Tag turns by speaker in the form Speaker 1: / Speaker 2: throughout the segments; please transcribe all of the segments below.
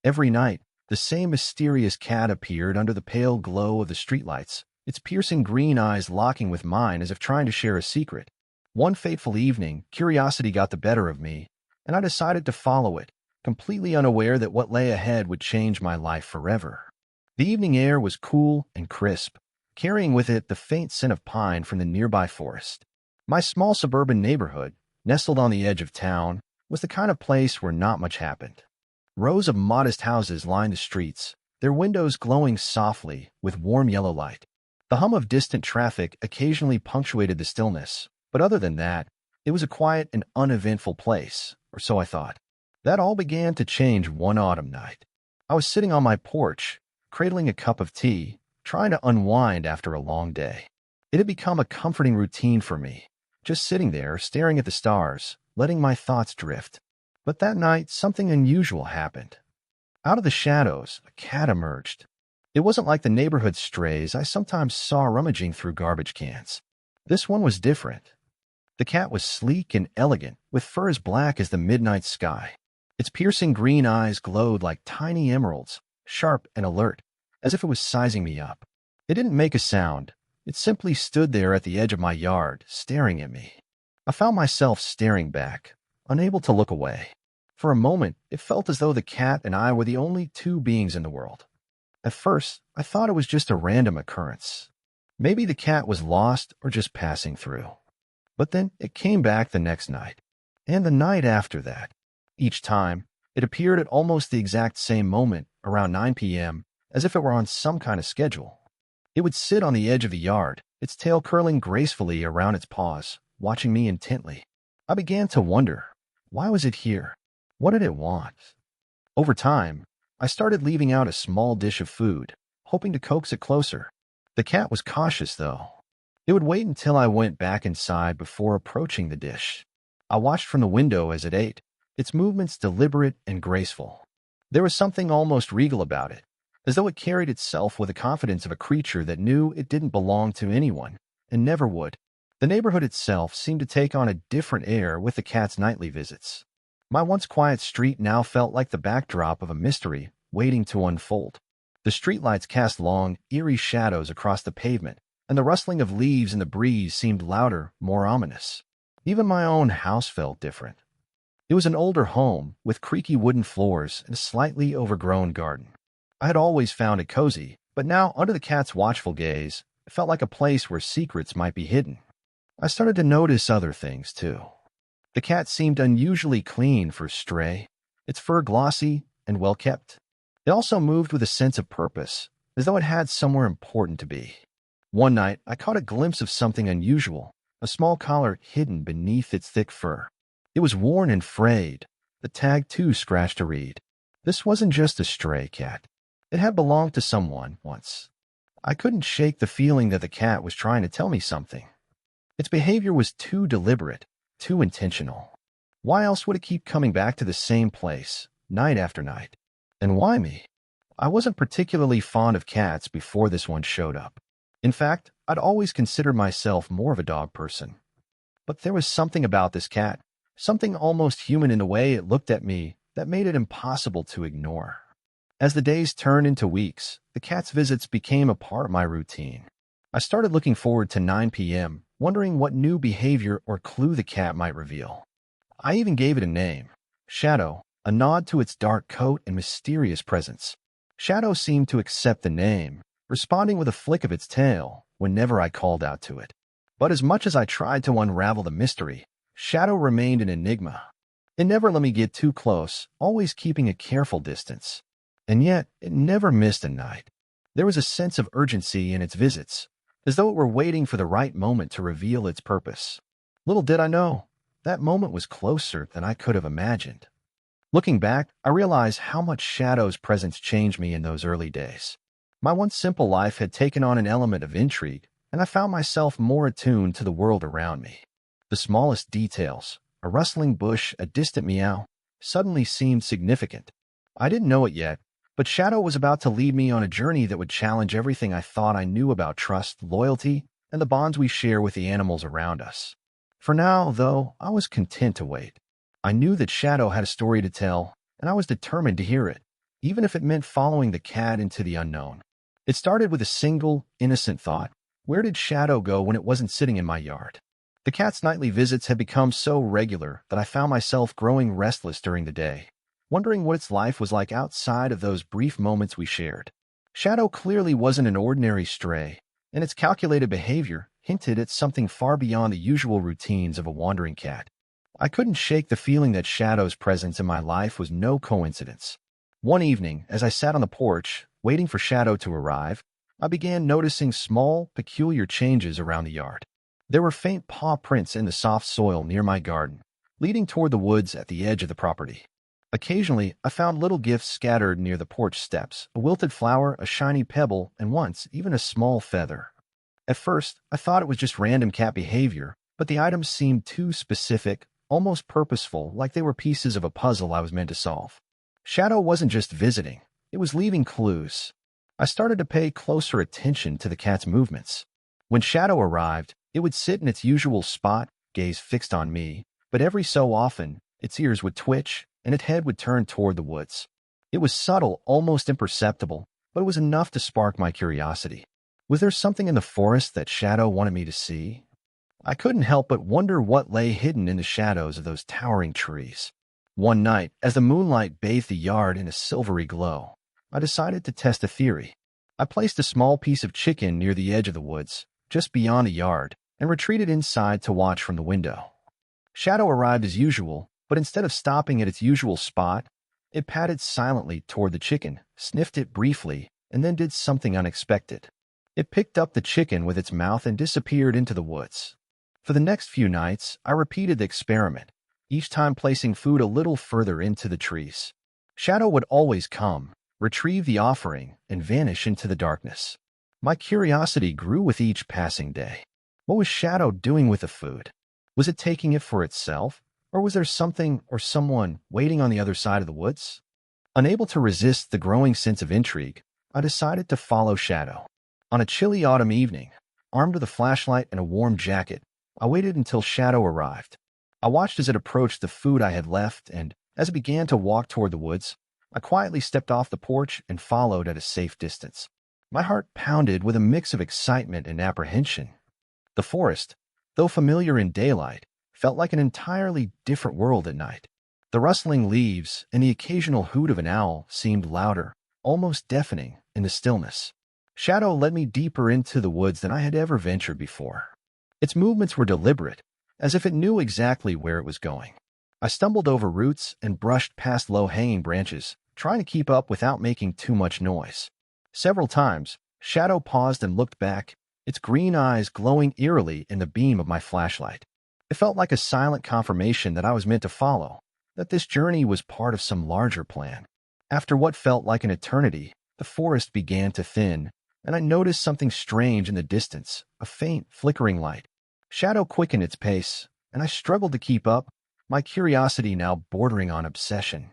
Speaker 1: Every night, the same mysterious cat appeared under the pale glow of the streetlights, its piercing green eyes locking with mine as if trying to share a secret. One fateful evening, curiosity got the better of me, and I decided to follow it, completely unaware that what lay ahead would change my life forever. The evening air was cool and crisp, carrying with it the faint scent of pine from the nearby forest. My small suburban neighborhood, nestled on the edge of town, was the kind of place where not much happened. Rows of modest houses lined the streets, their windows glowing softly with warm yellow light. The hum of distant traffic occasionally punctuated the stillness, but other than that, it was a quiet and uneventful place, or so I thought. That all began to change one autumn night. I was sitting on my porch, cradling a cup of tea, trying to unwind after a long day. It had become a comforting routine for me, just sitting there, staring at the stars, letting my thoughts drift. But that night, something unusual happened. Out of the shadows, a cat emerged. It wasn't like the neighborhood strays I sometimes saw rummaging through garbage cans. This one was different. The cat was sleek and elegant, with fur as black as the midnight sky. Its piercing green eyes glowed like tiny emeralds, sharp and alert, as if it was sizing me up. It didn't make a sound. It simply stood there at the edge of my yard, staring at me. I found myself staring back, unable to look away. For a moment, it felt as though the cat and I were the only two beings in the world. At first, I thought it was just a random occurrence. Maybe the cat was lost or just passing through. But then it came back the next night, and the night after that. Each time, it appeared at almost the exact same moment, around 9 p.m., as if it were on some kind of schedule. It would sit on the edge of the yard, its tail curling gracefully around its paws, watching me intently. I began to wonder, why was it here? What did it want? Over time, I started leaving out a small dish of food, hoping to coax it closer. The cat was cautious, though. It would wait until I went back inside before approaching the dish. I watched from the window as it ate, its movements deliberate and graceful. There was something almost regal about it, as though it carried itself with the confidence of a creature that knew it didn't belong to anyone, and never would. The neighborhood itself seemed to take on a different air with the cat's nightly visits. My once quiet street now felt like the backdrop of a mystery waiting to unfold. The streetlights cast long, eerie shadows across the pavement, and the rustling of leaves in the breeze seemed louder, more ominous. Even my own house felt different. It was an older home, with creaky wooden floors and a slightly overgrown garden. I had always found it cozy, but now, under the cat's watchful gaze, it felt like a place where secrets might be hidden. I started to notice other things, too. The cat seemed unusually clean for a stray, its fur glossy and well-kept. It also moved with a sense of purpose, as though it had somewhere important to be. One night, I caught a glimpse of something unusual, a small collar hidden beneath its thick fur. It was worn and frayed, the tag too scratched to read. This wasn't just a stray cat. It had belonged to someone once. I couldn't shake the feeling that the cat was trying to tell me something. Its behavior was too deliberate, too intentional. Why else would it keep coming back to the same place, night after night? And why me? I wasn't particularly fond of cats before this one showed up. In fact, I'd always considered myself more of a dog person. But there was something about this cat, something almost human in the way it looked at me, that made it impossible to ignore. As the days turned into weeks, the cat's visits became a part of my routine. I started looking forward to 9 p.m., wondering what new behavior or clue the cat might reveal. I even gave it a name, Shadow, a nod to its dark coat and mysterious presence. Shadow seemed to accept the name, responding with a flick of its tail whenever I called out to it. But as much as I tried to unravel the mystery, Shadow remained an enigma. It never let me get too close, always keeping a careful distance. And yet, it never missed a night. There was a sense of urgency in its visits, as though it were waiting for the right moment to reveal its purpose. Little did I know, that moment was closer than I could have imagined. Looking back, I realized how much Shadow's presence changed me in those early days. My once simple life had taken on an element of intrigue, and I found myself more attuned to the world around me. The smallest details, a rustling bush, a distant meow, suddenly seemed significant. I didn't know it yet, but Shadow was about to lead me on a journey that would challenge everything I thought I knew about trust, loyalty, and the bonds we share with the animals around us. For now, though, I was content to wait. I knew that Shadow had a story to tell, and I was determined to hear it, even if it meant following the cat into the unknown. It started with a single, innocent thought. Where did Shadow go when it wasn't sitting in my yard? The cat's nightly visits had become so regular that I found myself growing restless during the day, wondering what its life was like outside of those brief moments we shared. Shadow clearly wasn't an ordinary stray, and its calculated behavior hinted at something far beyond the usual routines of a wandering cat. I couldn't shake the feeling that Shadow's presence in my life was no coincidence. One evening, as I sat on the porch, waiting for Shadow to arrive, I began noticing small, peculiar changes around the yard. There were faint paw prints in the soft soil near my garden, leading toward the woods at the edge of the property. Occasionally, I found little gifts scattered near the porch steps, a wilted flower, a shiny pebble, and once, even a small feather. At first, I thought it was just random cat behavior, but the items seemed too specific, almost purposeful, like they were pieces of a puzzle I was meant to solve. Shadow wasn't just visiting, it was leaving clues. I started to pay closer attention to the cat's movements. When Shadow arrived, it would sit in its usual spot, gaze fixed on me, but every so often, its ears would twitch, and its head would turn toward the woods. It was subtle, almost imperceptible, but it was enough to spark my curiosity. Was there something in the forest that Shadow wanted me to see? I couldn't help but wonder what lay hidden in the shadows of those towering trees. One night, as the moonlight bathed the yard in a silvery glow, I decided to test a theory. I placed a small piece of chicken near the edge of the woods, just beyond the yard, and retreated inside to watch from the window. Shadow arrived as usual, but instead of stopping at its usual spot, it padded silently toward the chicken, sniffed it briefly, and then did something unexpected. It picked up the chicken with its mouth and disappeared into the woods. For the next few nights, I repeated the experiment, each time placing food a little further into the trees. Shadow would always come, retrieve the offering, and vanish into the darkness. My curiosity grew with each passing day. What was Shadow doing with the food? Was it taking it for itself, or was there something or someone waiting on the other side of the woods? Unable to resist the growing sense of intrigue, I decided to follow Shadow. On a chilly autumn evening, armed with a flashlight and a warm jacket, I waited until Shadow arrived. I watched as it approached the food I had left, and as it began to walk toward the woods, I quietly stepped off the porch and followed at a safe distance. My heart pounded with a mix of excitement and apprehension. The forest, though familiar in daylight, felt like an entirely different world at night. The rustling leaves and the occasional hoot of an owl seemed louder, almost deafening, in the stillness. Shadow led me deeper into the woods than I had ever ventured before. Its movements were deliberate, as if it knew exactly where it was going. I stumbled over roots and brushed past low-hanging branches, trying to keep up without making too much noise. Several times, Shadow paused and looked back, its green eyes glowing eerily in the beam of my flashlight. It felt like a silent confirmation that I was meant to follow, that this journey was part of some larger plan. After what felt like an eternity, the forest began to thin, and I noticed something strange in the distance, a faint, flickering light. Shadow quickened its pace, and I struggled to keep up, my curiosity now bordering on obsession.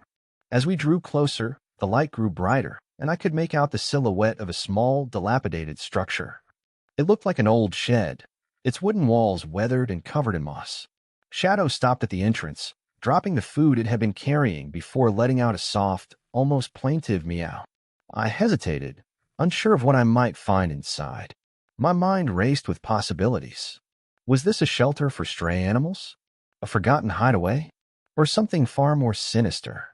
Speaker 1: As we drew closer, the light grew brighter, and I could make out the silhouette of a small, dilapidated structure. It looked like an old shed, its wooden walls weathered and covered in moss. Shadow stopped at the entrance, dropping the food it had been carrying before letting out a soft, almost plaintive meow. I hesitated, unsure of what I might find inside. My mind raced with possibilities. Was this a shelter for stray animals? A forgotten hideaway? Or something far more sinister?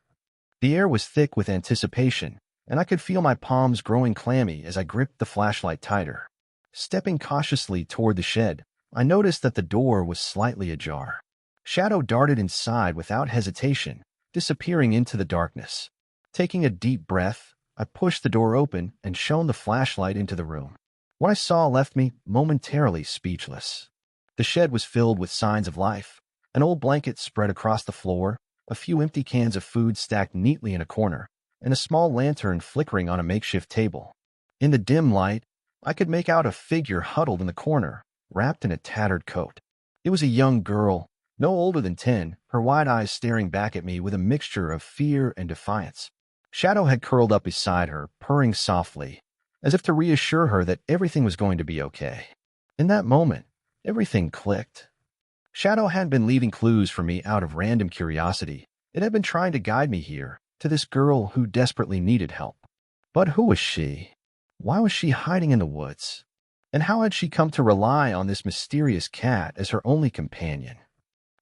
Speaker 1: The air was thick with anticipation, and I could feel my palms growing clammy as I gripped the flashlight tighter. Stepping cautiously toward the shed, I noticed that the door was slightly ajar. Shadow darted inside without hesitation, disappearing into the darkness. Taking a deep breath, I pushed the door open and shone the flashlight into the room. What I saw left me momentarily speechless. The shed was filled with signs of life. An old blanket spread across the floor, a few empty cans of food stacked neatly in a corner, and a small lantern flickering on a makeshift table. In the dim light, I could make out a figure huddled in the corner, wrapped in a tattered coat. It was a young girl, no older than 10, her wide eyes staring back at me with a mixture of fear and defiance. Shadow had curled up beside her, purring softly, as if to reassure her that everything was going to be okay. In that moment, everything clicked. Shadow hadn't been leaving clues for me out of random curiosity. It had been trying to guide me here, to this girl who desperately needed help. But who was she? Why was she hiding in the woods? And how had she come to rely on this mysterious cat as her only companion?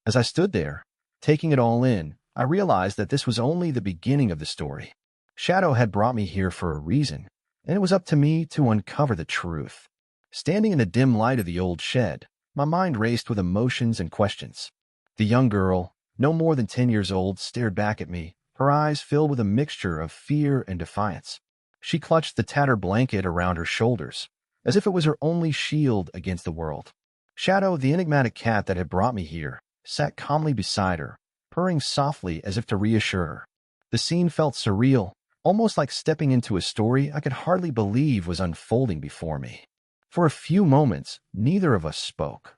Speaker 1: As I stood there, taking it all in, I realized that this was only the beginning of the story. Shadow had brought me here for a reason, and it was up to me to uncover the truth. Standing in the dim light of the old shed, my mind raced with emotions and questions. The young girl, no more than 10 years old, stared back at me, her eyes filled with a mixture of fear and defiance. She clutched the tattered blanket around her shoulders, as if it was her only shield against the world. Shadow, the enigmatic cat that had brought me here, sat calmly beside her, purring softly as if to reassure her. The scene felt surreal, almost like stepping into a story I could hardly believe was unfolding before me. For a few moments, neither of us spoke.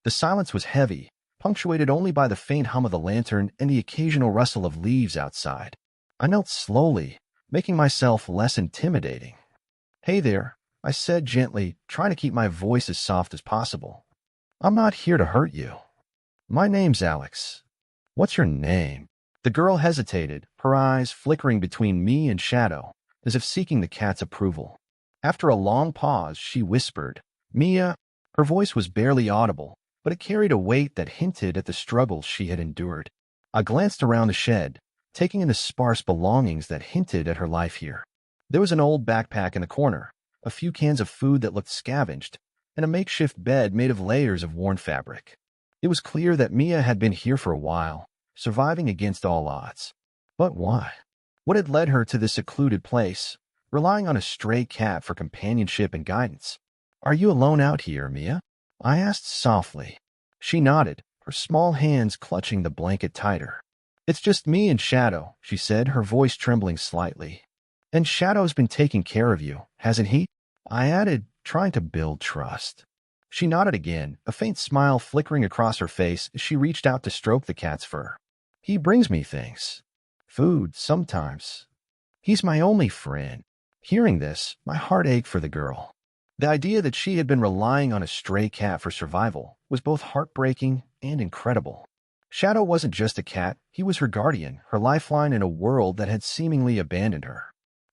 Speaker 1: The silence was heavy, punctuated only by the faint hum of the lantern and the occasional rustle of leaves outside. I knelt slowly, making myself less intimidating. "Hey there," I said gently, trying to keep my voice as soft as possible. "I'm not here to hurt you. My name's Alex." "What's your name?" The girl hesitated, her eyes flickering between me and Shadow, as if seeking the cat's approval. After a long pause, she whispered, "Mia." Her voice was barely audible, but it carried a weight that hinted at the struggles she had endured. I glanced around the shed, taking in the sparse belongings that hinted at her life here. There was an old backpack in the corner, a few cans of food that looked scavenged, and a makeshift bed made of layers of worn fabric. It was clear that Mia had been here for a while, surviving against all odds. But why? What had led her to this secluded place, relying on a stray cat for companionship and guidance? "Are you alone out here, Mia?" I asked softly. She nodded, her small hands clutching the blanket tighter. "It's just me and Shadow," she said, her voice trembling slightly. "And Shadow's been taking care of you, hasn't he?" I added, trying to build trust. She nodded again, a faint smile flickering across her face as she reached out to stroke the cat's fur. "He brings me things. Food, sometimes. He's my only friend." Hearing this, my heart ached for the girl. The idea that she had been relying on a stray cat for survival was both heartbreaking and incredible. Shadow wasn't just a cat, he was her guardian, her lifeline in a world that had seemingly abandoned her.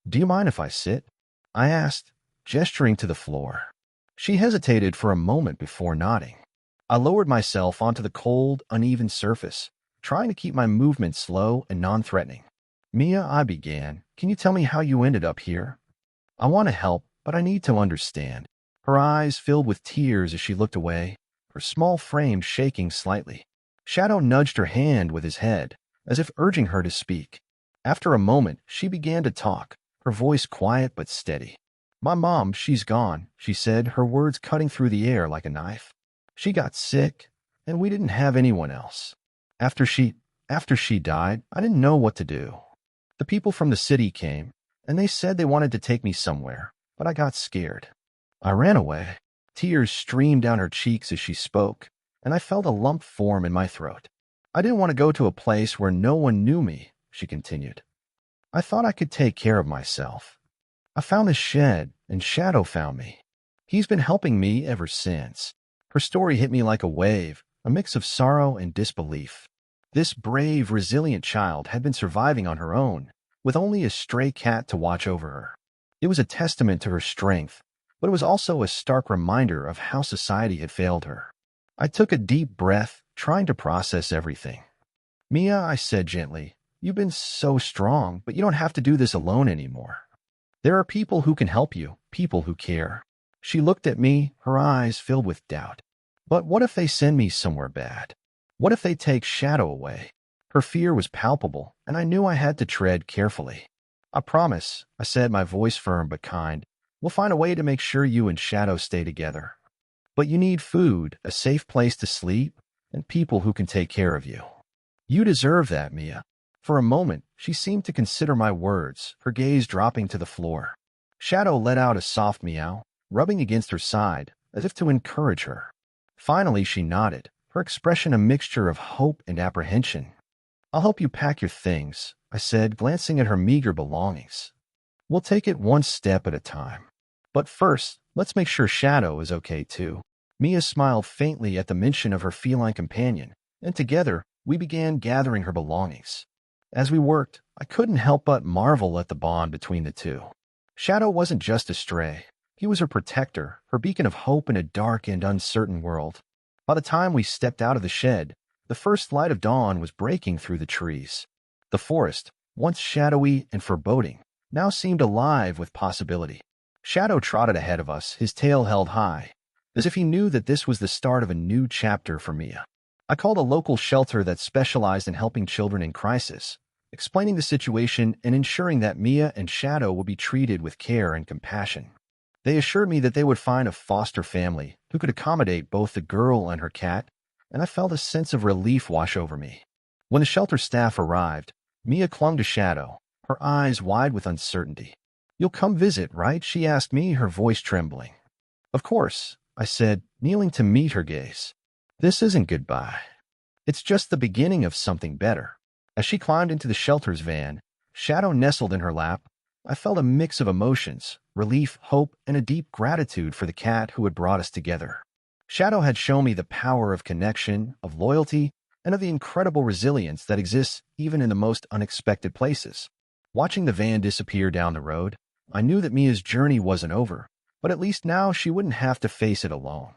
Speaker 1: "Do you mind if I sit?" I asked, gesturing to the floor. She hesitated for a moment before nodding. I lowered myself onto the cold, uneven surface, trying to keep my movements slow and non-threatening. "Mia," I began, "can you tell me how you ended up here? I want to help, but I need to understand." Her eyes filled with tears as she looked away, her small frame shaking slightly. Shadow nudged her hand with his head, as if urging her to speak. After a moment, she began to talk, her voice quiet but steady. "My mom, she's gone," she said, her words cutting through the air like a knife. "She got sick, and we didn't have anyone else. After she died, I didn't know what to do. The people from the city came, and they said they wanted to take me somewhere, but I got scared. I ran away." Tears streamed down her cheeks as she spoke, and I felt a lump form in my throat. "I didn't want to go to a place where no one knew me," she continued. "I thought I could take care of myself. I found this shed, and Shadow found me. He's been helping me ever since." Her story hit me like a wave, a mix of sorrow and disbelief. This brave, resilient child had been surviving on her own, with only a stray cat to watch over her. It was a testament to her strength, but it was also a stark reminder of how society had failed her. I took a deep breath, trying to process everything. "Mia," I said gently, "you've been so strong, but you don't have to do this alone anymore. There are people who can help you, people who care." She looked at me, her eyes filled with doubt. "But what if they send me somewhere bad? What if they take Shadow away?" Her fear was palpable, and I knew I had to tread carefully. "I promise," I said, my voice firm but kind, "we'll find a way to make sure you and Shadow stay together. But you need food, a safe place to sleep, and people who can take care of you. You deserve that, Mia." For a moment, she seemed to consider my words, her gaze dropping to the floor. Shadow let out a soft meow, rubbing against her side, as if to encourage her. Finally, she nodded, her expression a mixture of hope and apprehension. "I'll help you pack your things," I said, glancing at her meager belongings. "We'll take it one step at a time. But first, let's make sure Shadow is okay too." Mia smiled faintly at the mention of her feline companion, and together we began gathering her belongings. As we worked, I couldn't help but marvel at the bond between the two. Shadow wasn't just a stray. He was her protector, her beacon of hope in a dark and uncertain world. By the time we stepped out of the shed, the first light of dawn was breaking through the trees. The forest, once shadowy and foreboding, now seemed alive with possibility. Shadow trotted ahead of us, his tail held high, as if he knew that this was the start of a new chapter for Mia. I called a local shelter that specialized in helping children in crisis, explaining the situation and ensuring that Mia and Shadow would be treated with care and compassion. They assured me that they would find a foster family who could accommodate both the girl and her cat, and I felt a sense of relief wash over me. When the shelter staff arrived, Mia clung to Shadow, her eyes wide with uncertainty. "You'll come visit, right?" she asked me, her voice trembling. "Of course," I said, kneeling to meet her gaze. "This isn't goodbye. It's just the beginning of something better." As she climbed into the shelter's van, Shadow nestled in her lap. I felt a mix of emotions, relief, hope, and a deep gratitude for the cat who had brought us together. Shadow had shown me the power of connection, of loyalty, and of the incredible resilience that exists even in the most unexpected places. Watching the van disappear down the road, I knew that Mia's journey wasn't over, but at least now she wouldn't have to face it alone.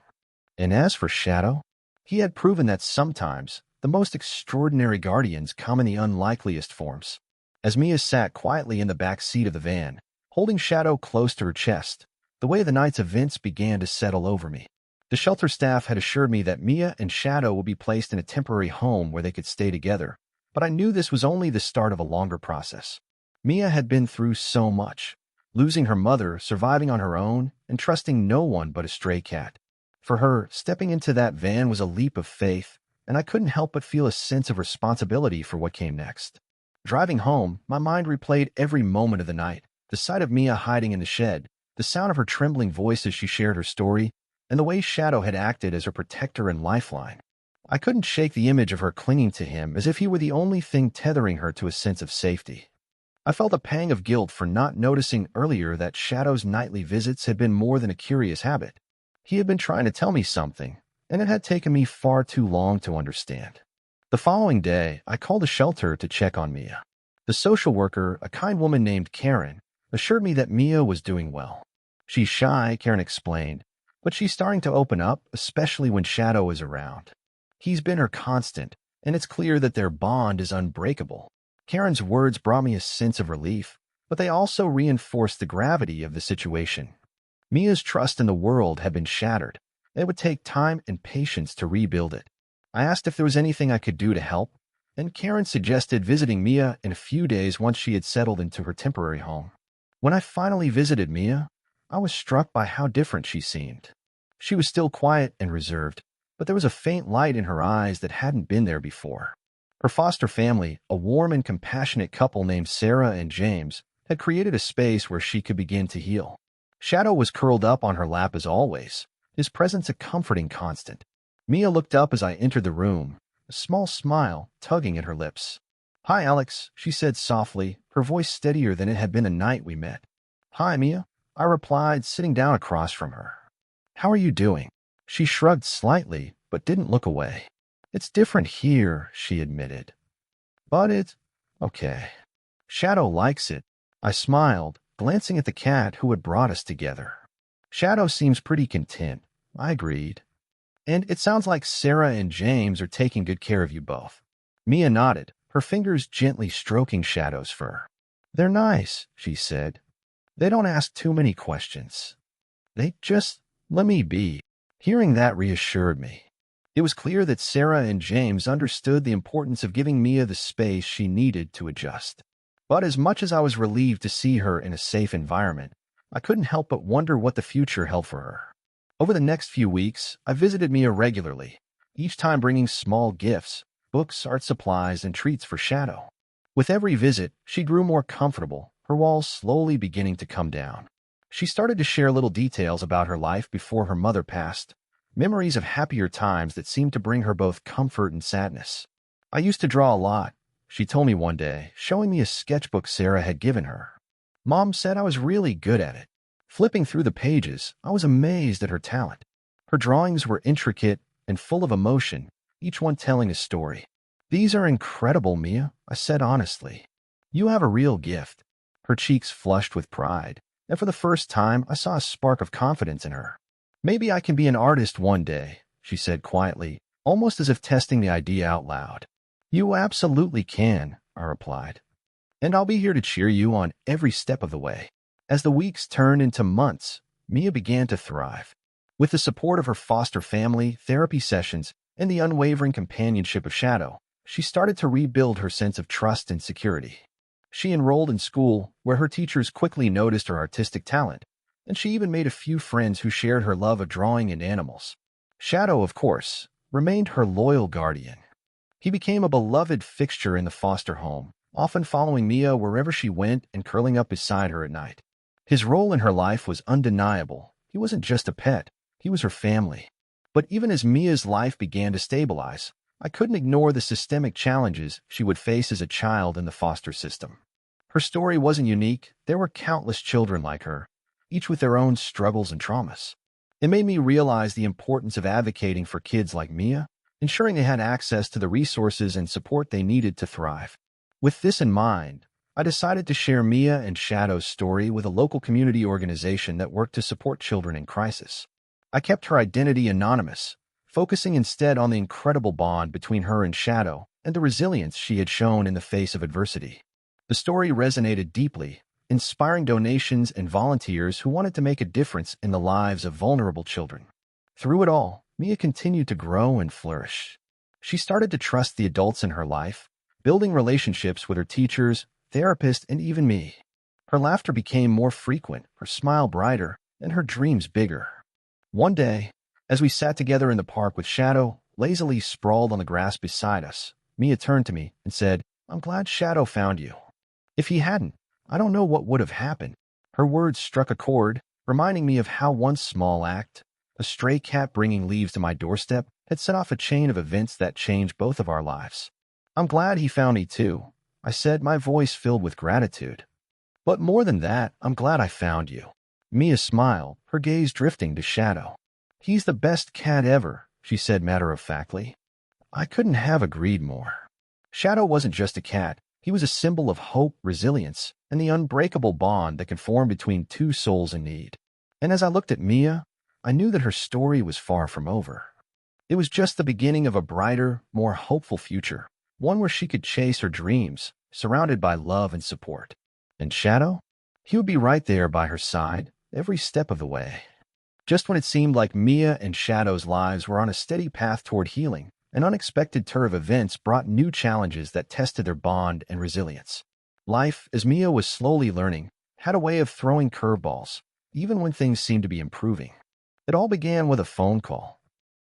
Speaker 1: And as for Shadow, he had proven that sometimes the most extraordinary guardians come in the unlikeliest forms. As Mia sat quietly in the back seat of the van, holding Shadow close to her chest, the way of the night's events began to settle over me. The shelter staff had assured me that Mia and Shadow would be placed in a temporary home where they could stay together, but I knew this was only the start of a longer process. Mia had been through so much, losing her mother, surviving on her own, and trusting no one but a stray cat. For her, stepping into that van was a leap of faith, and I couldn't help but feel a sense of responsibility for what came next. Driving home, my mind replayed every moment of the night, the sight of Mia hiding in the shed, the sound of her trembling voice as she shared her story, and the way Shadow had acted as her protector and lifeline. I couldn't shake the image of her clinging to him as if he were the only thing tethering her to a sense of safety. I felt a pang of guilt for not noticing earlier that Shadow's nightly visits had been more than a curious habit. He had been trying to tell me something, and it had taken me far too long to understand. The following day, I called a shelter to check on Mia. The social worker, a kind woman named Karen, assured me that Mia was doing well. "She's shy," Karen explained, "but she's starting to open up, especially when Shadow is around. He's been her constant, and it's clear that their bond is unbreakable." Karen's words brought me a sense of relief, but they also reinforced the gravity of the situation. Mia's trust in the world had been shattered. It would take time and patience to rebuild it. I asked if there was anything I could do to help, and Karen suggested visiting Mia in a few days once she had settled into her temporary home. When I finally visited Mia, I was struck by how different she seemed. She was still quiet and reserved, but there was a faint light in her eyes that hadn't been there before. Her foster family, a warm and compassionate couple named Sarah and James, had created a space where she could begin to heal. Shadow was curled up on her lap as always, his presence a comforting constant. Mia looked up as I entered the room, a small smile tugging at her lips. "Hi, Alex," she said softly, her voice steadier than it had been the night we met. "Hi, Mia," I replied, sitting down across from her. "How are you doing?" She shrugged slightly, but didn't look away. "It's different here," she admitted. "But it's okay. Shadow likes it." I smiled, glancing at the cat who had brought us together. "Shadow seems pretty content," I agreed. "And it sounds like Sarah and James are taking good care of you both." Mia nodded, her fingers gently stroking Shadow's fur. "They're nice," she said. "They don't ask too many questions. They just let me be." Hearing that reassured me. It was clear that Sarah and James understood the importance of giving Mia the space she needed to adjust. But as much as I was relieved to see her in a safe environment, I couldn't help but wonder what the future held for her. Over the next few weeks, I visited Mia regularly, each time bringing small gifts, books, art supplies, and treats for Shadow. With every visit, she grew more comfortable, her walls slowly beginning to come down. She started to share little details about her life before her mother passed, memories of happier times that seemed to bring her both comfort and sadness. "I used to draw a lot," she told me one day, showing me a sketchbook Sarah had given her. "Mom said I was really good at it." Flipping through the pages, I was amazed at her talent. Her drawings were intricate and full of emotion, each one telling a story. "These are incredible, Mia," I said honestly. "You have a real gift." Her cheeks flushed with pride, and for the first time I saw a spark of confidence in her. "Maybe I can be an artist one day," she said quietly, almost as if testing the idea out loud. "You absolutely can," I replied. "And I'll be here to cheer you on every step of the way." As the weeks turned into months, Mia began to thrive. With the support of her foster family, therapy sessions, and the unwavering companionship of Shadow, she started to rebuild her sense of trust and security. She enrolled in school, where her teachers quickly noticed her artistic talent, and she even made a few friends who shared her love of drawing and animals. Shadow, of course, remained her loyal guardian. He became a beloved fixture in the foster home, often following Mia wherever she went and curling up beside her at night. His role in her life was undeniable. He wasn't just a pet, he was her family. But even as Mia's life began to stabilize, I couldn't ignore the systemic challenges she would face as a child in the foster system. Her story wasn't unique. There were countless children like her, each with their own struggles and traumas. It made me realize the importance of advocating for kids like Mia, ensuring they had access to the resources and support they needed to thrive. With this in mind, I decided to share Mia and Shadow's story with a local community organization that worked to support children in crisis. I kept her identity anonymous, focusing instead on the incredible bond between her and Shadow and the resilience she had shown in the face of adversity. The story resonated deeply, inspiring donations and volunteers who wanted to make a difference in the lives of vulnerable children. Through it all, Mia continued to grow and flourish. She started to trust the adults in her life, building relationships with her teachers, therapists, and even me. Her laughter became more frequent, her smile brighter, and her dreams bigger. One day, as we sat together in the park with Shadow lazily sprawled on the grass beside us, Mia turned to me and said, "I'm glad Shadow found you. If he hadn't, I don't know what would have happened." Her words struck a chord, reminding me of how one small act, a stray cat bringing leaves to my doorstep, had set off a chain of events that changed both of our lives. "I'm glad he found me too," I said, my voice filled with gratitude. "But more than that, I'm glad I found you." Mia smiled, her gaze drifting to Shadow. "He's the best cat ever," she said matter-of-factly. I couldn't have agreed more. Shadow wasn't just a cat. He was a symbol of hope, resilience, and the unbreakable bond that can form between two souls in need. And as I looked at Mia, I knew that her story was far from over. It was just the beginning of a brighter, more hopeful future, one where she could chase her dreams, surrounded by love and support. And Shadow? He would be right there by her side, every step of the way. Just when it seemed like Mia and Shadow's lives were on a steady path toward healing, an unexpected turn of events brought new challenges that tested their bond and resilience. Life, as Mia was slowly learning, had a way of throwing curveballs, even when things seemed to be improving. It all began with a phone call.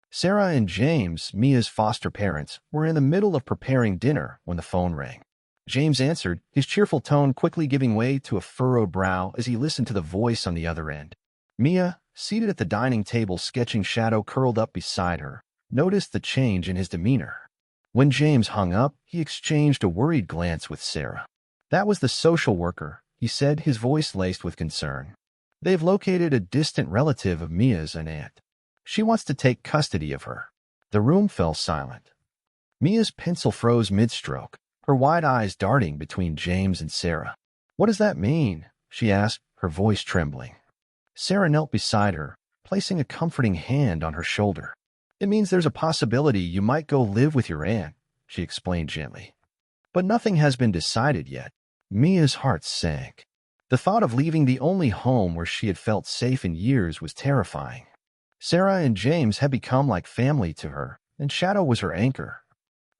Speaker 1: Sarah and James, Mia's foster parents, were in the middle of preparing dinner when the phone rang. James answered, his cheerful tone quickly giving way to a furrowed brow as he listened to the voice on the other end. Mia, seated at the dining table sketching Shadow curled up beside her, noticed the change in his demeanor. When James hung up, he exchanged a worried glance with Sarah. "That was the social worker," he said, his voice laced with concern. "They've located a distant relative of Mia's, an aunt. She wants to take custody of her." The room fell silent. Mia's pencil froze mid-stroke, her wide eyes darting between James and Sarah. "What does that mean?" she asked, her voice trembling. Sarah knelt beside her, placing a comforting hand on her shoulder. "It means there's a possibility you might go live with your aunt," she explained gently. "But nothing has been decided yet." Mia's heart sank. The thought of leaving the only home where she had felt safe in years was terrifying. Sarah and James had become like family to her, and Shadow was her anchor.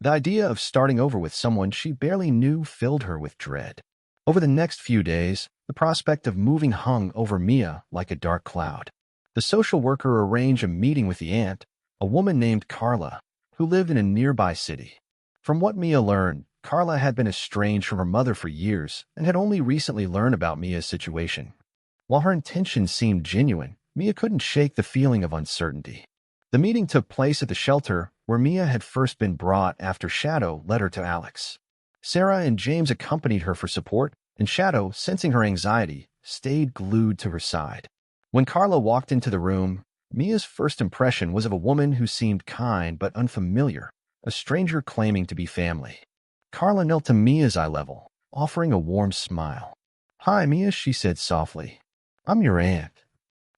Speaker 1: The idea of starting over with someone she barely knew filled her with dread. Over the next few days, the prospect of moving hung over Mia like a dark cloud. The social worker arranged a meeting with the aunt, a woman named Carla, who lived in a nearby city. From what Mia learned, Carla had been estranged from her mother for years and had only recently learned about Mia's situation. While her intentions seemed genuine, Mia couldn't shake the feeling of uncertainty. The meeting took place at the shelter where Mia had first been brought after Shadow led her to Alex. Sarah and James accompanied her for support, and Shadow, sensing her anxiety, stayed glued to her side. When Carla walked into the room, Mia's first impression was of a woman who seemed kind but unfamiliar, a stranger claiming to be family. Carla knelt to Mia's eye level, offering a warm smile. "Hi, Mia," she said softly. "I'm your aunt.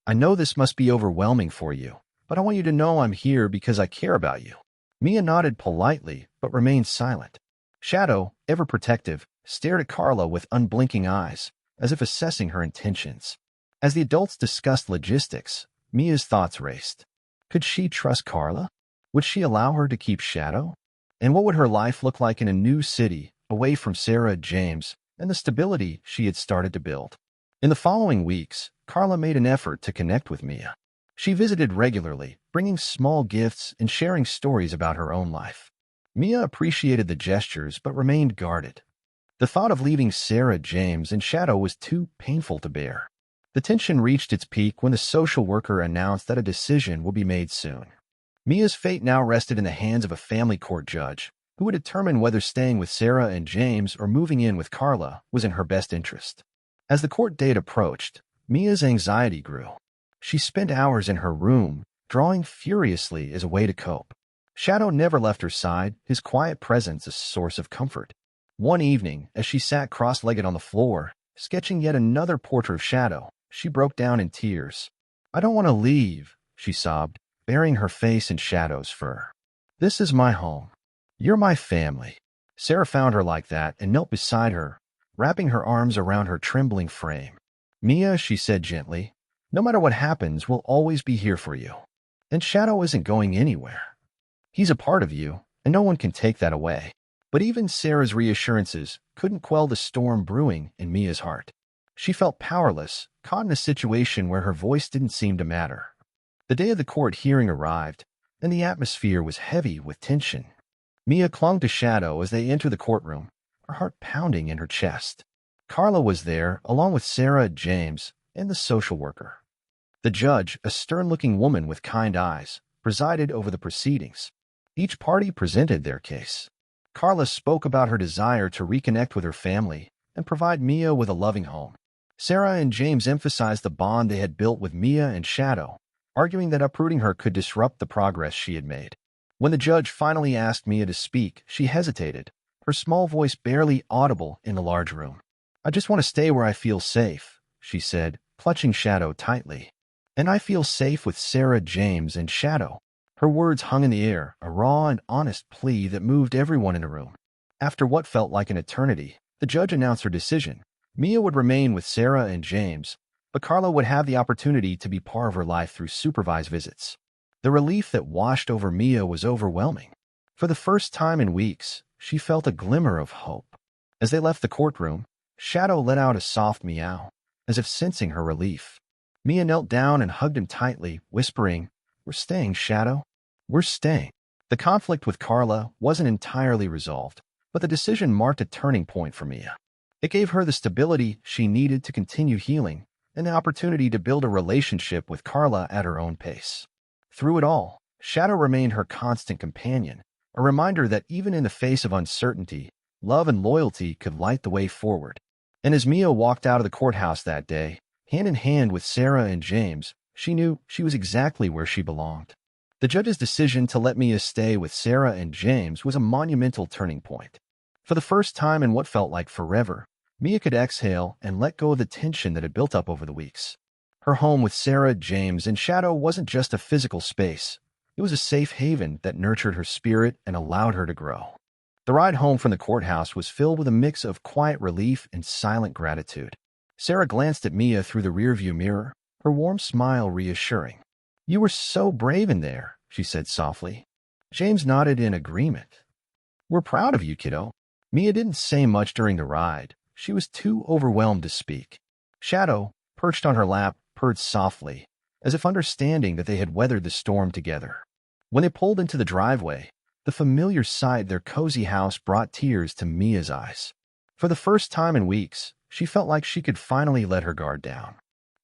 Speaker 1: I know this must be overwhelming for you, but I want you to know I'm here because I care about you." Mia nodded politely, but remained silent. Shadow, ever protective, stared at Carla with unblinking eyes, as if assessing her intentions. As the adults discussed logistics, Mia's thoughts raced. Could she trust Carla? Would she allow her to keep Shadow? And what would her life look like in a new city, away from Sarah, James, and the stability she had started to build? In the following weeks, Carla made an effort to connect with Mia. She visited regularly, bringing small gifts and sharing stories about her own life. Mia appreciated the gestures but remained guarded. The thought of leaving Sarah, James, and Shadow was too painful to bear. The tension reached its peak when the social worker announced that a decision would be made soon. Mia's fate now rested in the hands of a family court judge, who would determine whether staying with Sarah and James or moving in with Carla was in her best interest. As the court date approached, Mia's anxiety grew. She spent hours in her room, drawing furiously as a way to cope. Shadow never left her side, his quiet presence a source of comfort. One evening, as she sat cross-legged on the floor, sketching yet another portrait of Shadow, she broke down in tears. "I don't want to leave," she sobbed, burying her face in Shadow's fur. "This is my home. You're my family." Sarah found her like that and knelt beside her, wrapping her arms around her trembling frame. "Mia," she said gently, "no matter what happens, we'll always be here for you. And Shadow isn't going anywhere. He's a part of you, and no one can take that away." But even Sarah's reassurances couldn't quell the storm brewing in Mia's heart. She felt powerless, caught in a situation where her voice didn't seem to matter. The day of the court hearing arrived, and the atmosphere was heavy with tension. Mia clung to Shadow as they entered the courtroom, her heart pounding in her chest. Carla was there, along with Sarah, James, and the social worker. The judge, a stern-looking woman with kind eyes, presided over the proceedings. Each party presented their case. Carla spoke about her desire to reconnect with her family and provide Mia with a loving home. Sarah and James emphasized the bond they had built with Mia and Shadow, arguing that uprooting her could disrupt the progress she had made. When the judge finally asked Mia to speak, she hesitated, her small voice barely audible in the large room. "I just want to stay where I feel safe," she said, clutching Shadow tightly. "And I feel safe with Sarah, James, and Shadow." Her words hung in the air, a raw and honest plea that moved everyone in the room. After what felt like an eternity, the judge announced her decision. Mia would remain with Sarah and James, but Carla would have the opportunity to be part of her life through supervised visits. The relief that washed over Mia was overwhelming. For the first time in weeks, she felt a glimmer of hope. As they left the courtroom, Shadow let out a soft meow, as if sensing her relief. Mia knelt down and hugged him tightly, whispering, "We're staying, Shadow. We're staying." The conflict with Carla wasn't entirely resolved, but the decision marked a turning point for Mia. It gave her the stability she needed to continue healing and the opportunity to build a relationship with Carla at her own pace. Through it all, Shadow remained her constant companion, a reminder that even in the face of uncertainty, love and loyalty could light the way forward. And as Mia walked out of the courthouse that day, hand in hand with Sarah and James, she knew she was exactly where she belonged. The judge's decision to let Mia stay with Sarah and James was a monumental turning point. For the first time in what felt like forever, Mia could exhale and let go of the tension that had built up over the weeks. Her home with Sarah, James, and Shadow wasn't just a physical space. It was a safe haven that nurtured her spirit and allowed her to grow. The ride home from the courthouse was filled with a mix of quiet relief and silent gratitude. Sarah glanced at Mia through the rearview mirror, her warm smile reassuring. "You were so brave in there," she said softly. James nodded in agreement. "We're proud of you, kiddo." Mia didn't say much during the ride. She was too overwhelmed to speak. Shadow, perched on her lap, purred softly, as if understanding that they had weathered the storm together. When they pulled into the driveway, the familiar sight of their cozy house brought tears to Mia's eyes. For the first time in weeks, she felt like she could finally let her guard down.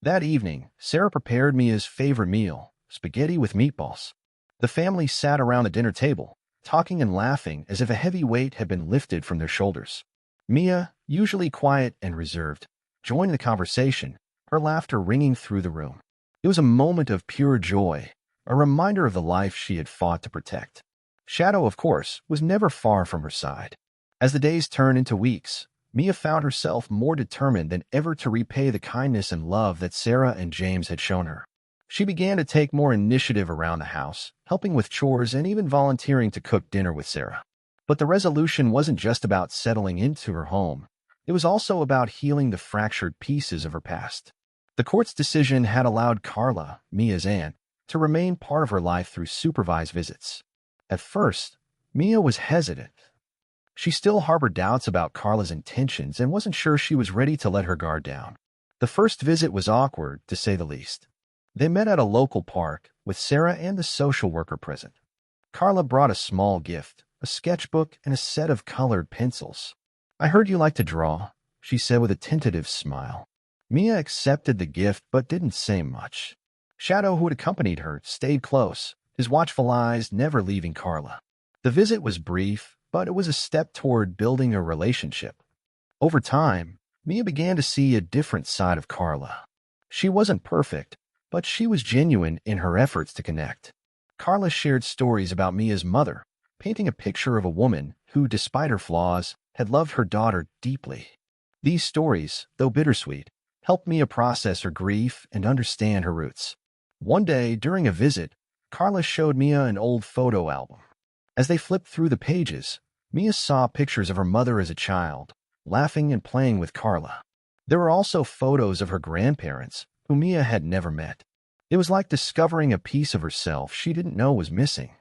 Speaker 1: That evening, Sarah prepared Mia's favorite meal, spaghetti with meatballs. The family sat around the dinner table, talking and laughing as if a heavy weight had been lifted from their shoulders. Mia, usually quiet and reserved, joined the conversation, her laughter ringing through the room. It was a moment of pure joy, a reminder of the life she had fought to protect. Shadow, of course, was never far from her side. As the days turned into weeks, Mia found herself more determined than ever to repay the kindness and love that Sarah and James had shown her. She began to take more initiative around the house, helping with chores and even volunteering to cook dinner with Sarah. But the resolution wasn't just about settling into her home. It was also about healing the fractured pieces of her past. The court's decision had allowed Carla, Mia's aunt, to remain part of her life through supervised visits. At first, Mia was hesitant. She still harbored doubts about Carla's intentions and wasn't sure she was ready to let her guard down. The first visit was awkward, to say the least. They met at a local park, with Sarah and the social worker present. Carla brought a small gift, a sketchbook, and a set of colored pencils. "I heard you like to draw," she said with a tentative smile. Mia accepted the gift but didn't say much. Shadow, who had accompanied her, stayed close, his watchful eyes never leaving Carla. The visit was brief, but it was a step toward building a relationship. Over time, Mia began to see a different side of Carla. She wasn't perfect, but she was genuine in her efforts to connect. Carla shared stories about Mia's mother, painting a picture of a woman who, despite her flaws, had loved her daughter deeply. These stories, though bittersweet, helped Mia process her grief and understand her roots. One day, during a visit, Carla showed Mia an old photo album. As they flipped through the pages, Mia saw pictures of her mother as a child, laughing and playing with Carla. There were also photos of her grandparents, whom Mia had never met. It was like discovering a piece of herself she didn't know was missing.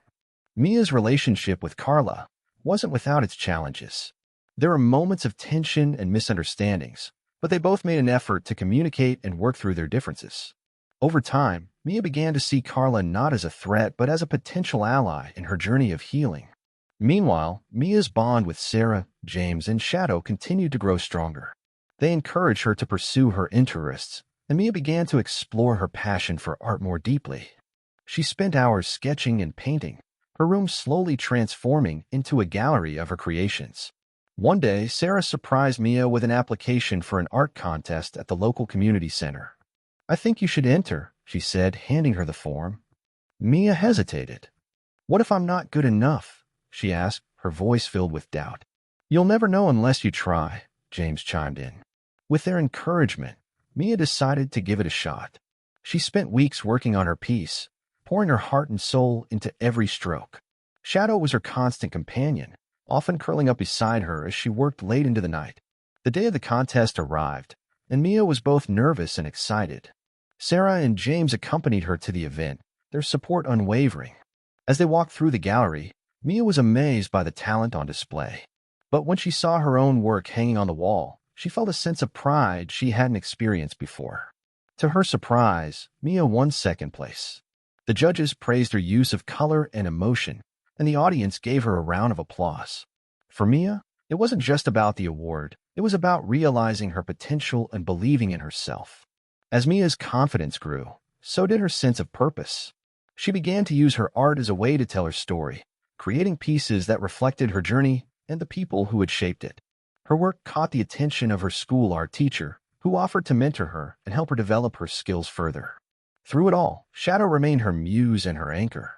Speaker 1: Mia's relationship with Carla wasn't without its challenges. There were moments of tension and misunderstandings, but they both made an effort to communicate and work through their differences. Over time, Mia began to see Carla not as a threat but as a potential ally in her journey of healing. Meanwhile, Mia's bond with Sarah, James, and Shadow continued to grow stronger. They encouraged her to pursue her interests, and Mia began to explore her passion for art more deeply. She spent hours sketching and painting, her room slowly transforming into a gallery of her creations. One day, Sarah surprised Mia with an application for an art contest at the local community center. "I think you should enter," she said, handing her the form. Mia hesitated. "What if I'm not good enough?" she asked, her voice filled with doubt. "You'll never know unless you try," James chimed in. With their encouragement, Mia decided to give it a shot. She spent weeks working on her piece, pouring her heart and soul into every stroke. Shadow was her constant companion, often curling up beside her as she worked late into the night. The day of the contest arrived, and Mia was both nervous and excited. Sarah and James accompanied her to the event, their support unwavering. As they walked through the gallery, Mia was amazed by the talent on display. But when she saw her own work hanging on the wall, she felt a sense of pride she hadn't experienced before. To her surprise, Mia won second place. The judges praised her use of color and emotion, and the audience gave her a round of applause. For Mia, it wasn't just about the award, it was about realizing her potential and believing in herself. As Mia's confidence grew, so did her sense of purpose. She began to use her art as a way to tell her story, creating pieces that reflected her journey and the people who had shaped it. Her work caught the attention of her school art teacher, who offered to mentor her and help her develop her skills further. Through it all, Shadow remained her muse and her anchor.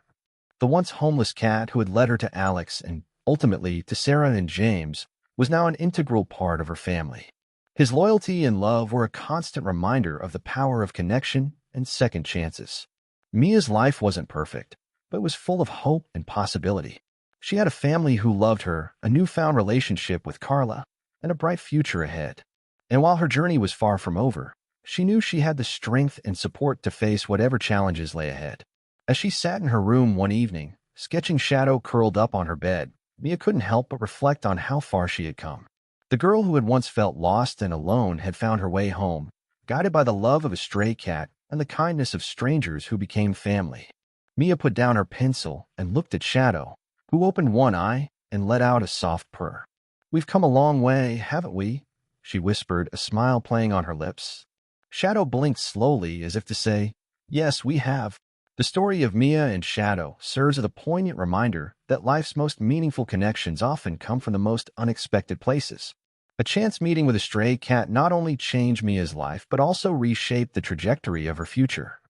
Speaker 1: The once homeless cat who had led her to Alex and ultimately to Sarah and James was now an integral part of her family. His loyalty and love were a constant reminder of the power of connection and second chances. Mia's life wasn't perfect, but it was full of hope and possibility. She had a family who loved her, a newfound relationship with Carla, and a bright future ahead. And while her journey was far from over, she knew she had the strength and support to face whatever challenges lay ahead. As she sat in her room one evening, sketching Shadow curled up on her bed, Mia couldn't help but reflect on how far she had come. The girl who had once felt lost and alone had found her way home, guided by the love of a stray cat and the kindness of strangers who became family. Mia put down her pencil and looked at Shadow, who opened one eye and let out a soft purr. "We've come a long way, haven't we?" she whispered, a smile playing on her lips. Shadow blinked slowly as if to say, "Yes, we have." The story of Mia and Shadow serves as a poignant reminder that life's most meaningful connections often come from the most unexpected places. A chance meeting with a stray cat not only changed Mia's life, but also reshaped the trajectory of her future.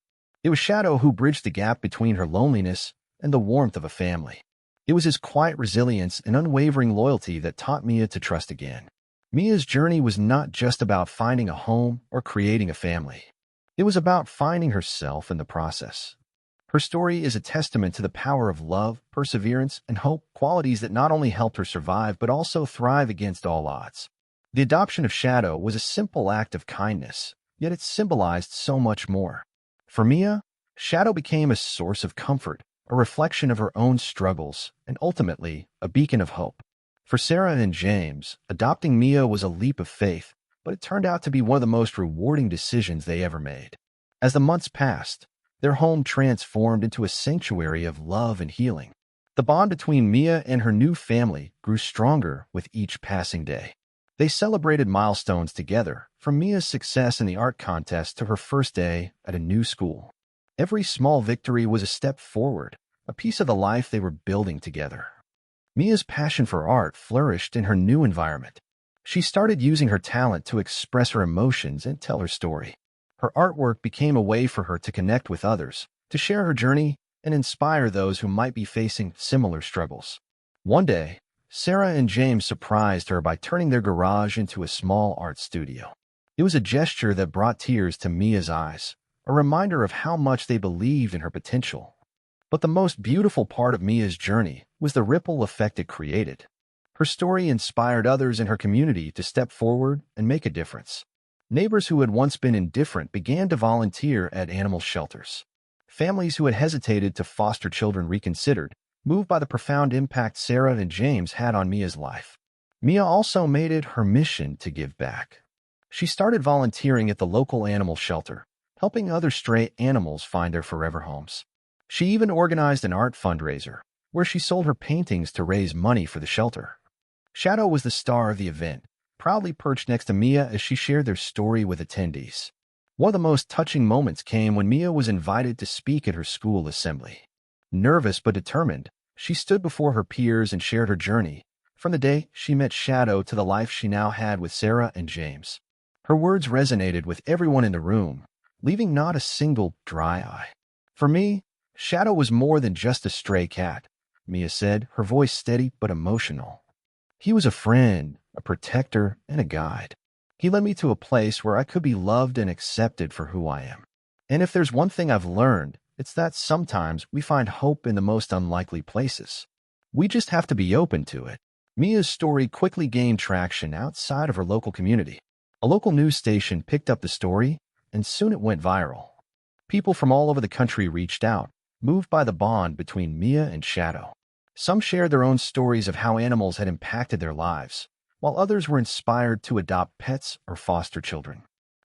Speaker 1: It was Shadow who bridged the gap between her loneliness and the warmth of a family. It was his quiet resilience and unwavering loyalty that taught Mia to trust again. Mia's journey was not just about finding a home or creating a family. It was about finding herself in the process. Her story is a testament to the power of love, perseverance, and hope, qualities that not only helped her survive but also thrive against all odds. The adoption of Shadow was a simple act of kindness, yet it symbolized so much more. For Mia, Shadow became a source of comfort, a reflection of her own struggles, and ultimately, a beacon of hope. For Sarah and James, adopting Mia was a leap of faith, but it turned out to be one of the most rewarding decisions they ever made. As the months passed, their home transformed into a sanctuary of love and healing. The bond between Mia and her new family grew stronger with each passing day. They celebrated milestones together, from Mia's success in the art contest to her first day at a new school. Every small victory was a step forward, a piece of the life they were building together. Mia's passion for art flourished in her new environment. She started using her talent to express her emotions and tell her story. Her artwork became a way for her to connect with others, to share her journey, and inspire those who might be facing similar struggles. One day, Sarah and James surprised her by turning their garage into a small art studio. It was a gesture that brought tears to Mia's eyes, a reminder of how much they believed in her potential. But the most beautiful part of Mia's journey was the ripple effect it created. Her story inspired others in her community to step forward and make a difference. Neighbors who had once been indifferent began to volunteer at animal shelters. Families who had hesitated to foster children reconsidered, moved by the profound impact Sarah and James had on Mia's life. Mia also made it her mission to give back. She started volunteering at the local animal shelter, helping other stray animals find their forever homes. She even organized an art fundraiser, where she sold her paintings to raise money for the shelter. Shadow was the star of the event, proudly perched next to Mia as she shared their story with attendees. One of the most touching moments came when Mia was invited to speak at her school assembly. Nervous but determined, she stood before her peers and shared her journey, from the day she met Shadow to the life she now had with Sarah and James. Her words resonated with everyone in the room, leaving not a single dry eye. For me, Shadow was more than just a stray cat, Mia said, her voice steady but emotional. He was a friend, a protector, and a guide. He led me to a place where I could be loved and accepted for who I am. And if there's one thing I've learned, it's that sometimes we find hope in the most unlikely places. We just have to be open to it. Mia's story quickly gained traction outside of her local community. A local news station picked up the story, and soon it went viral. People from all over the country reached out, moved by the bond between Mia and Shadow. Some shared their own stories of how animals had impacted their lives, while others were inspired to adopt pets or foster children.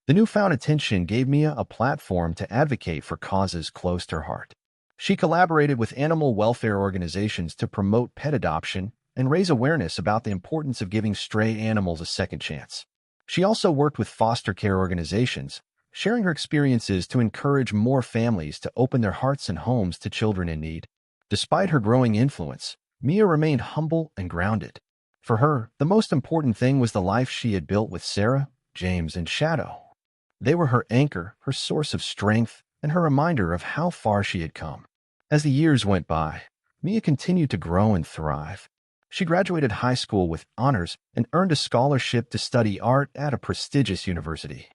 Speaker 1: The newfound attention gave Mia a platform to advocate for causes close to her heart. She collaborated with animal welfare organizations to promote pet adoption and raise awareness about the importance of giving stray animals a second chance. She also worked with foster care organizations, sharing her experiences to encourage more families to open their hearts and homes to children in need. Despite her growing influence, Mia remained humble and grounded. For her, the most important thing was the life she had built with Sarah, James, and Shadow. They were her anchor, her source of strength, and her reminder of how far she had come. As the years went by, Mia continued to grow and thrive. She graduated high school with honors and earned a scholarship to study art at a prestigious university.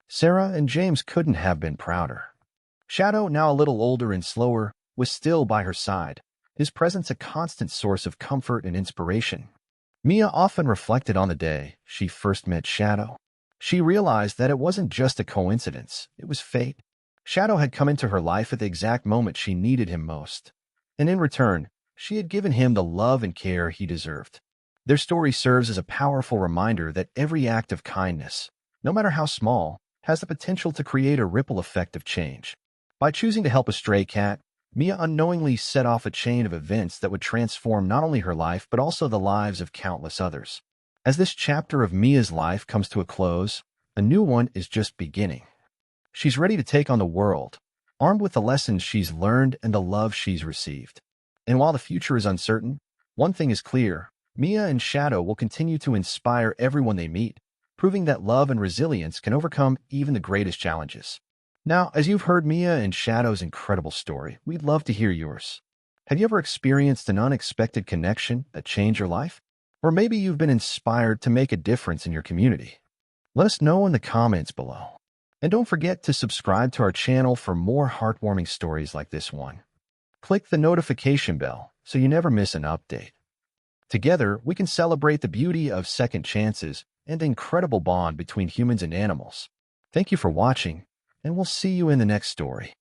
Speaker 1: Sarah and James couldn't have been prouder. Shadow, now a little older and slower, was still by her side, his presence a constant source of comfort and inspiration. Mia often reflected on the day she first met Shadow. She realized that it wasn't just a coincidence, it was fate. Shadow had come into her life at the exact moment she needed him most, and in return, she had given him the love and care he deserved. Their story serves as a powerful reminder that every act of kindness, no matter how small, has the potential to create a ripple effect of change. By choosing to help a stray cat, Mia unknowingly set off a chain of events that would transform not only her life but also the lives of countless others. As this chapter of Mia's life comes to a close, a new one is just beginning. She's ready to take on the world, armed with the lessons she's learned and the love she's received. And while the future is uncertain, one thing is clear: Mia and Shadow will continue to inspire everyone they meet, proving that love and resilience can overcome even the greatest challenges. Now, as you've heard Mia and Shadow's incredible story, we'd love to hear yours. Have you ever experienced an unexpected connection that changed your life? Or maybe you've been inspired to make a difference in your community. Let us know in the comments below. And don't forget to subscribe to our channel for more heartwarming stories like this one. Click the notification bell so you never miss an update. Together, we can celebrate the beauty of second chances and the incredible bond between humans and animals. Thank you for watching, and we'll see you in the next story.